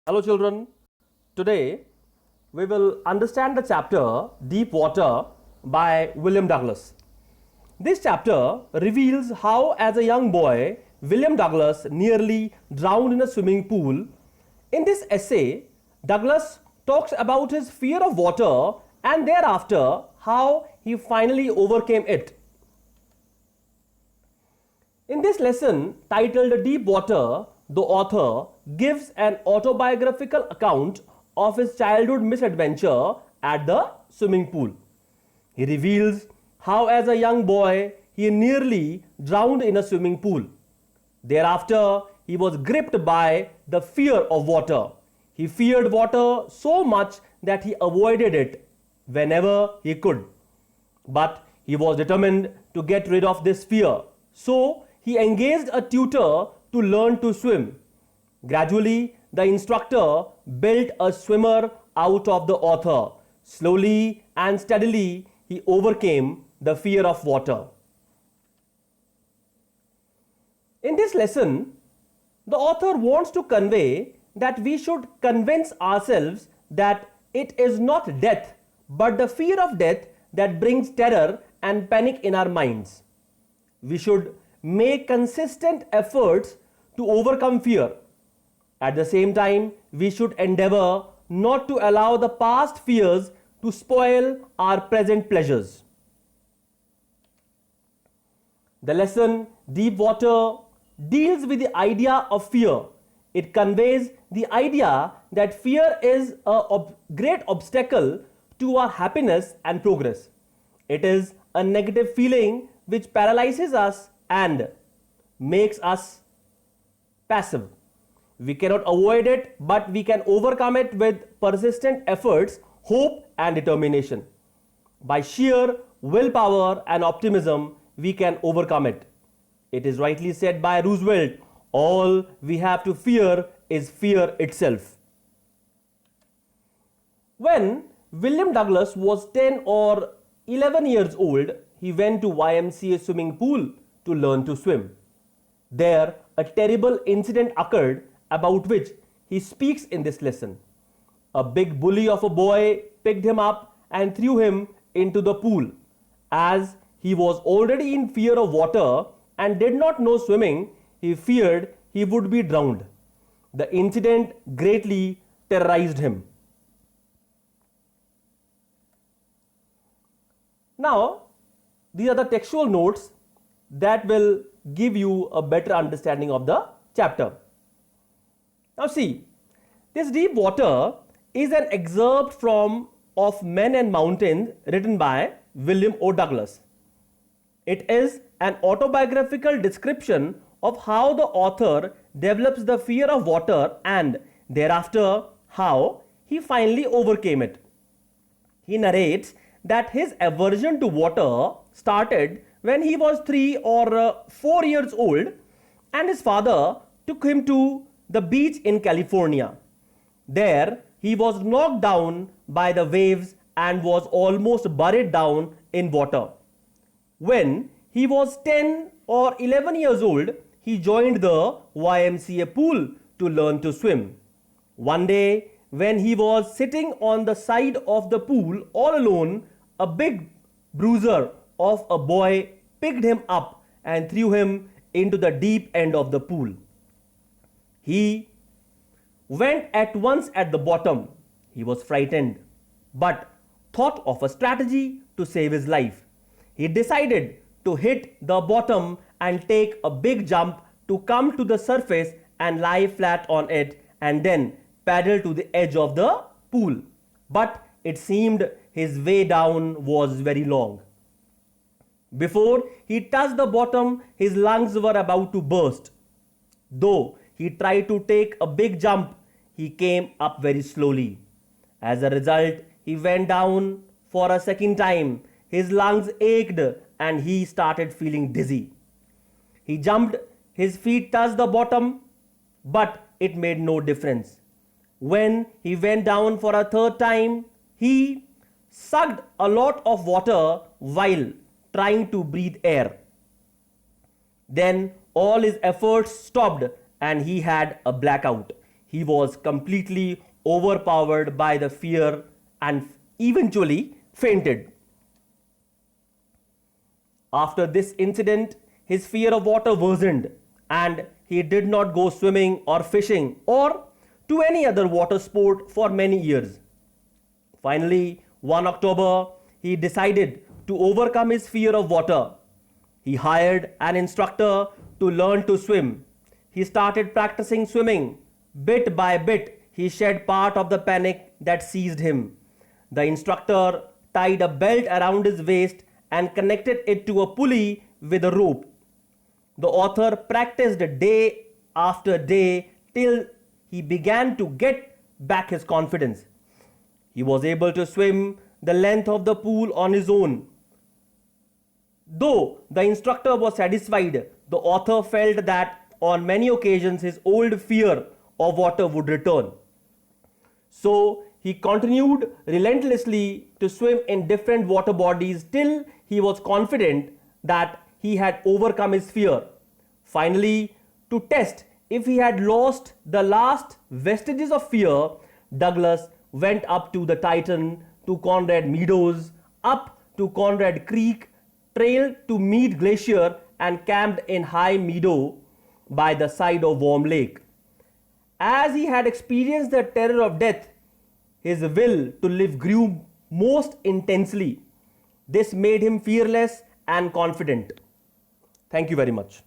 Hello children, today we will understand the chapter Deep Water by William Douglas. This chapter reveals how as a young boy William Douglas nearly drowned in a swimming pool. In this essay, Douglas talks about his fear of water and thereafter how he finally overcame it. In this lesson titled Deep Water, the author gives an autobiographical account of his childhood misadventure at the swimming pool. He reveals how as a young boy he nearly drowned in a swimming pool. Thereafter, he was gripped by the fear of water. He feared water so much that he avoided it whenever he could. But he was determined to get rid of this fear. So, he engaged a tutor to learn to swim. Gradually, the instructor built a swimmer out of the author. Slowly and steadily, he overcame the fear of water. In this lesson, the author wants to convey that we should convince ourselves that it is not death, but the fear of death that brings terror and panic in our minds. We should make consistent efforts to overcome fear. At the same time, we should endeavor not to allow the past fears to spoil our present pleasures. The lesson Deep Water deals with the idea of fear. It conveys the idea that fear is a great obstacle to our happiness and progress. It is a negative feeling which paralyzes us and makes us passive. We cannot avoid it, but we can overcome it with persistent efforts, hope and determination. By sheer willpower and optimism, we can overcome it. It is rightly said by Roosevelt, all we have to fear is fear itself. When William Douglas was 10 or 11 years old, he went to YMCA swimming pool to learn to swim. There, a terrible incident occurred about which he speaks in this lesson. A big bully of a boy picked him up and threw him into the pool. As he was already in fear of water and did not know swimming, he feared he would be drowned. The incident greatly terrorized him. Now, these are the textual notes that will give you a better understanding of the chapter. Now see, this Deep Water is an excerpt from Of Men and Mountains written by William O. Douglas. It is an autobiographical description of how the author develops the fear of water and thereafter how he finally overcame it. He narrates that his aversion to water started when he was 3 or 4 years old and his father took him to the beach in California. There he was knocked down by the waves and was almost buried down in water. When he was 10 or 11 years old, he joined the YMCA pool to learn to swim. One day, when he was sitting on the side of the pool all alone, a big bruiser of a boy picked him up and threw him into the deep end of the pool. He went at once at the bottom. He was frightened, but thought of a strategy to save his life. He decided to hit the bottom and take a big jump to come to the surface and lie flat on it and then paddle to the edge of the pool. But it seemed his way down was very long. Before he touched the bottom, his lungs were about to burst. Though he tried to take a big jump, he came up very slowly. As a result, he went down for a second time. His lungs ached and he started feeling dizzy. He jumped, his feet touched the bottom, but it made no difference. When he went down for a third time, he sucked a lot of water while trying to breathe air. Then all his efforts stopped and he had a blackout. he was completely overpowered by the fear and eventually fainted. After this incident, his fear of water worsened and he did not go swimming or fishing or to any other water sport for many years. Finally, one October, he decided to overcome his fear of water. He hired an instructor to learn to swim. He started practicing swimming. Bit by bit, he shed part of the panic that seized him. The instructor tied a belt around his waist and connected it to a pulley with a rope. The author practiced day after day till he began to get back his confidence. He was able to swim the length of the pool on his own. Though the instructor was satisfied, the author felt that on many occasions his old fear of water would return. So he continued relentlessly to swim in different water bodies till he was confident that he had overcome his fear. Finally, to test if he had lost the last vestiges of fear, Douglas went up to the Titan, to Conrad Meadows, up to Conrad Creek, trailed to Mead Glacier and camped in High Meadow by the side of Warm Lake. As he had experienced the terror of death, his will to live grew most intensely. This made him fearless and confident. Thank you very much.